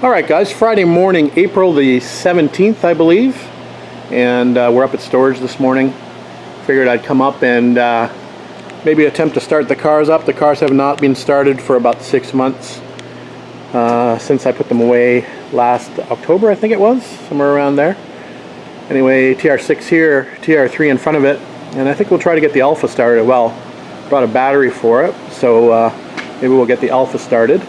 Alright guys, Friday morning, April the 17th I believe, and we're up at storage this morning. Figured I'd come up and maybe attempt to start the cars up. The cars have not been started for about 6 months since I put them away last October, I think it was, somewhere around there. Anyway, TR6 here, TR3 in front of it, and I think we'll try to get the Alfa started. Well, brought a battery for it, so maybe we'll get the Alfa started.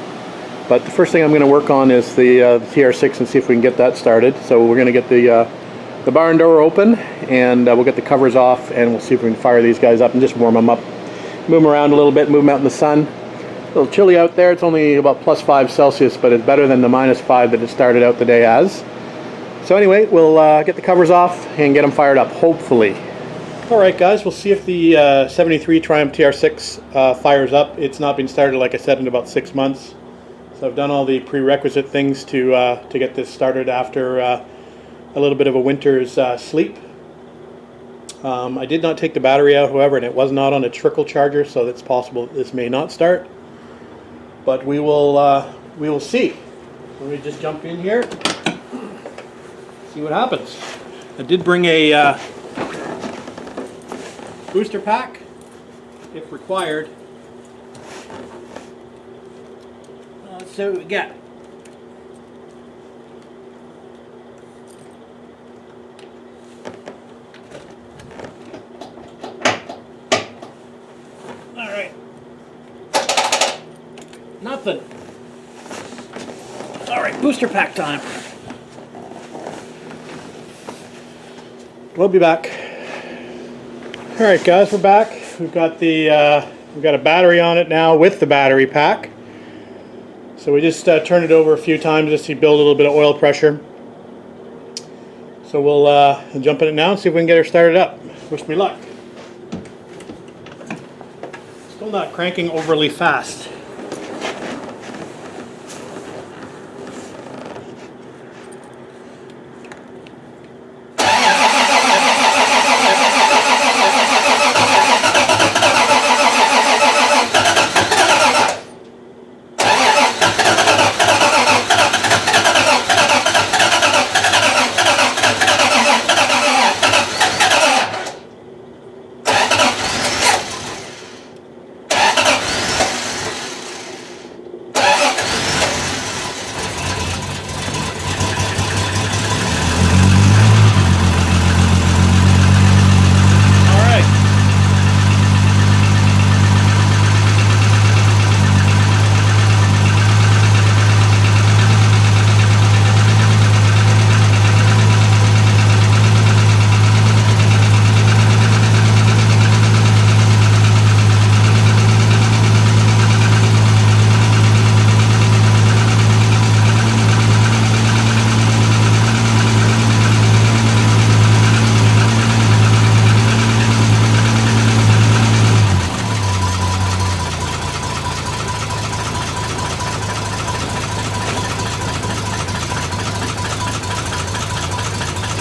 But the first thing I'm going to work on is the TR6 and see if we can get that started. So we're going to get the barn door open, and we'll get the covers off, and we'll see if we can fire these guys up and just warm them up. Move them around a little bit, move them out in the sun. A little chilly out there. It's only about +5 Celsius, but it's better than the -5 that it started out the day as. So anyway, we'll get the covers off and get them fired up, hopefully. Alright guys, we'll see if the 73 Triumph TR6 fires up. It's not been started, like I said, in about 6 months. So I've done all the prerequisite things to get this started after a little bit of a winter's sleep. I did not take the battery out, however, and it was not on a trickle charger, so it's possible that this may not start. But we will see. Let me just jump in here, see what happens. I did bring a booster pack, if required. Let's see what we got. Alright. Nothing. Alright, booster pack time. We'll be back. Alright guys, we're back. We've got a battery on it now with the battery pack. So we just turned it over a few times just to build a little bit of oil pressure. So we'll jump in it now and see if we can get her started up. Wish me luck. Still not cranking overly fast.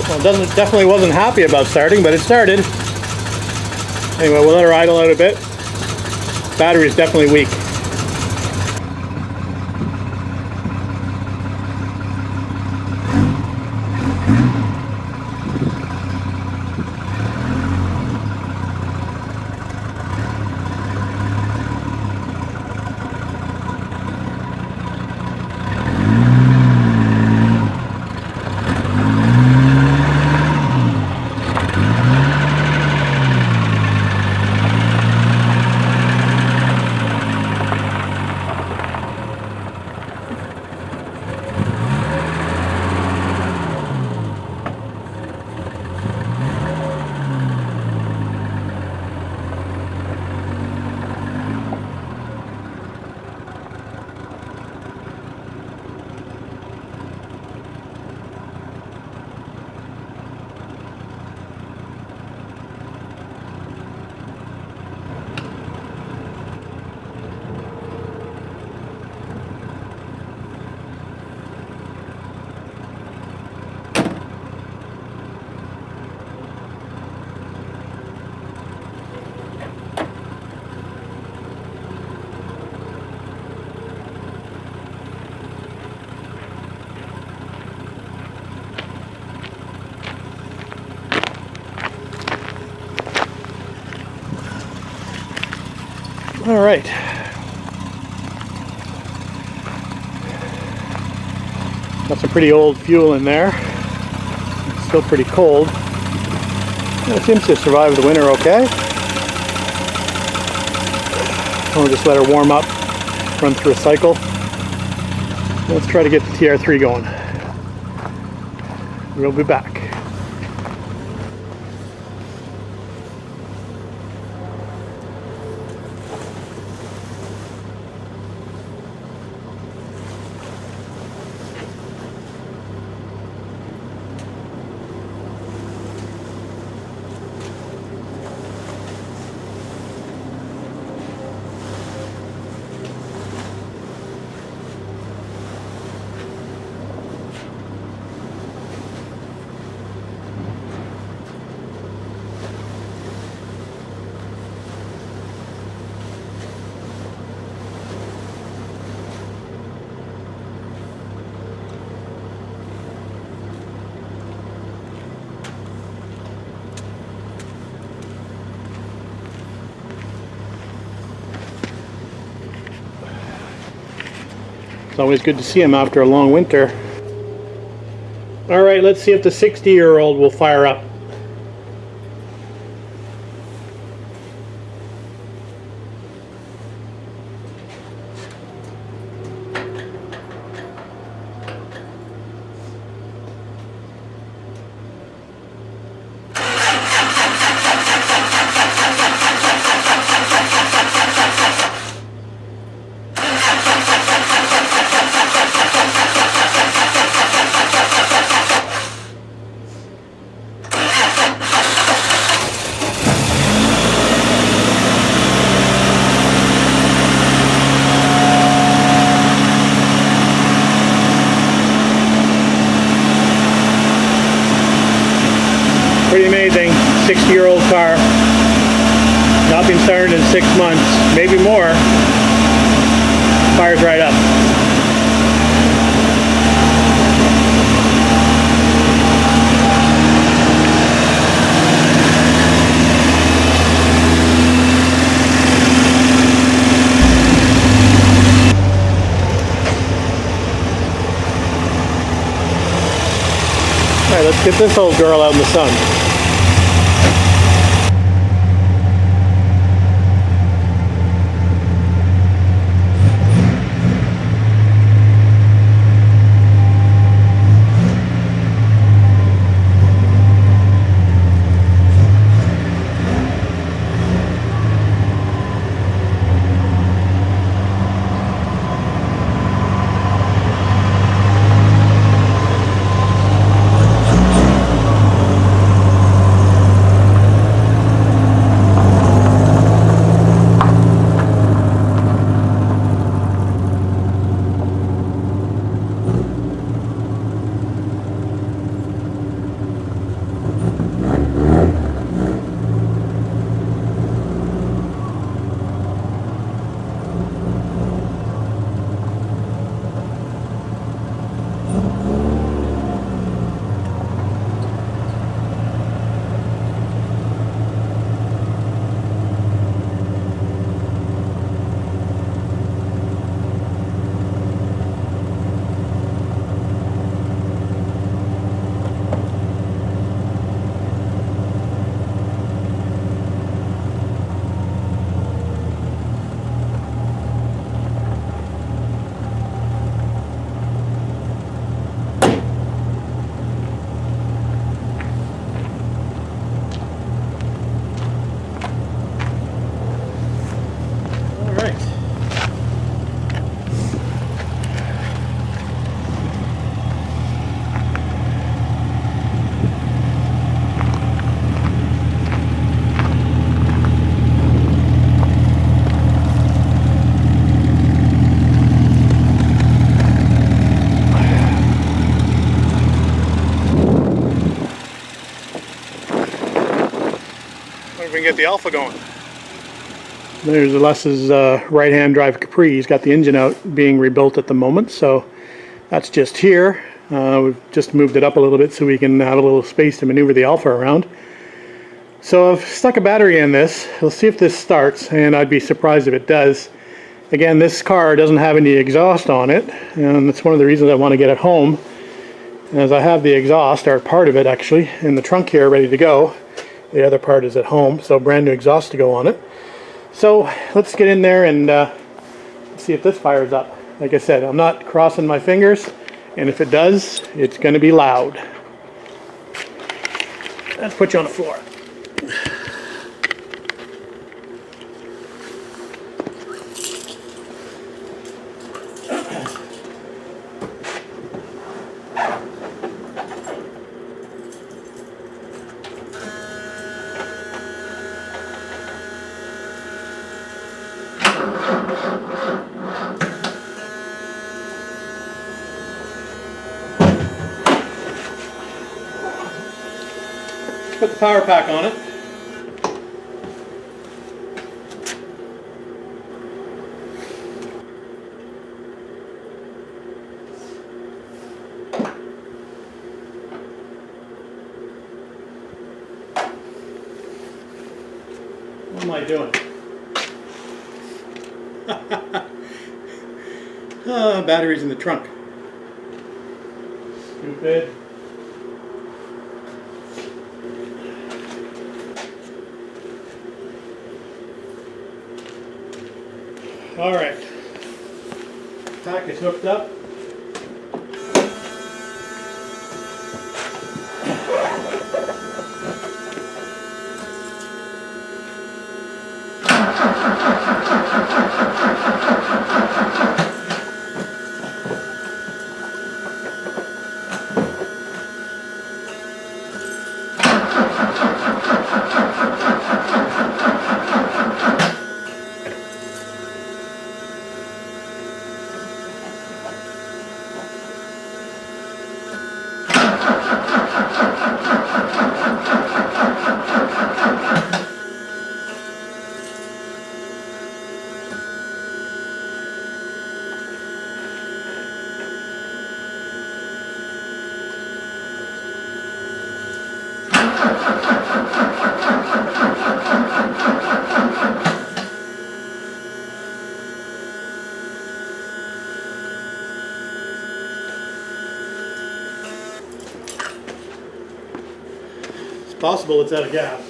Well, definitely wasn't happy about starting, but it started. Anyway, we'll let her idle out a bit. Battery is definitely weak. right. Got some pretty old fuel in there. It's still pretty cold. It seems to survive the winter okay. We'll just let her warm up, run through a cycle. Let's try to get the TR3 going. We'll be back. It's always good to see them after a long winter. All right, let's see if the 60-year-old will fire up. Pretty amazing, 60-year-old car. Not been started in 6 months, maybe more. Fires right up. All right, let's get this old girl out in the sun. We can get the Alfa going. There's Les's right-hand drive Capri. He's got the engine out, being rebuilt at the moment, so that's just here. We've just moved it up a little bit so we can have a little space to maneuver the Alfa around. So I've stuck a battery in this. We'll see if this starts, and I'd be surprised if it does. Again, this car doesn't have any exhaust on it, and that's one of the reasons I want to get it home, as I have the exhaust, or part of it actually, in the trunk here ready to go. The other part is at home, so brand new exhaust to go on it. So let's get in there and see if this fires up. Like I said, I'm not crossing my fingers, and if it does, it's going to be loud. Let's put you on the floor. Put the power pack on it. What am I doing? Batteries in the trunk. Stupid. All right, pack is hooked up. It's possible it's out of gas.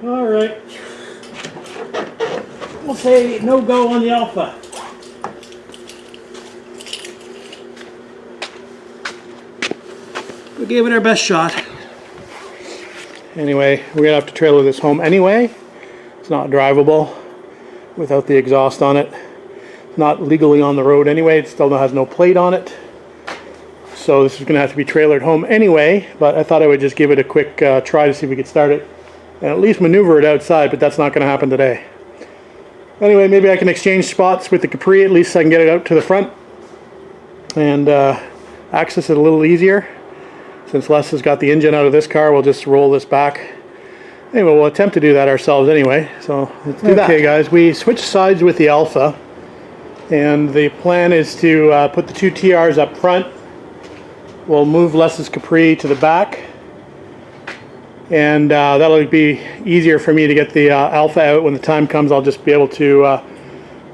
All right. We'll say no go on the Alfa. We gave it our best shot. Anyway, we're gonna have to trailer this home anyway. It's not drivable without the exhaust on it. It's not legally on the road anyway. It still has no plate on it. So this is gonna have to be trailered home anyway, but I thought I would just give it a quick try to see if we could start it and at least maneuver it outside, but that's not gonna happen today. Anyway, maybe I can exchange spots with the Capri, at least I can get it out to the front and access it a little easier. Since Les has got the engine out of this car, we'll just roll this back. Anyway, we'll attempt to do that ourselves anyway, so let's do that. Okay guys, we switched sides with the Alfa, and the plan is to put the two TRs up front. We'll move Les's Capri to the back, and that'll be easier for me to get the Alfa out. When the time comes, I'll just be able to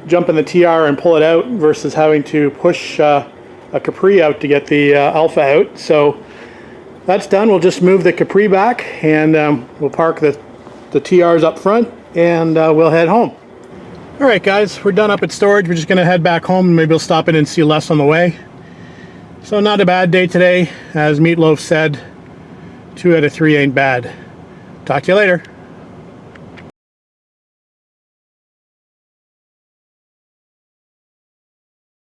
jump in the TR and pull it out versus having to push a Capri out to get the Alfa out. So that's done. We'll just move the Capri back, and we'll park the TRs up front, and we'll head home. All right guys, we're done up at storage. We're just gonna head back home. Maybe we'll stop in and see Les on the way. So not a bad day today. As Meatloaf said, 2 out of 3 ain't bad. Talk to you later.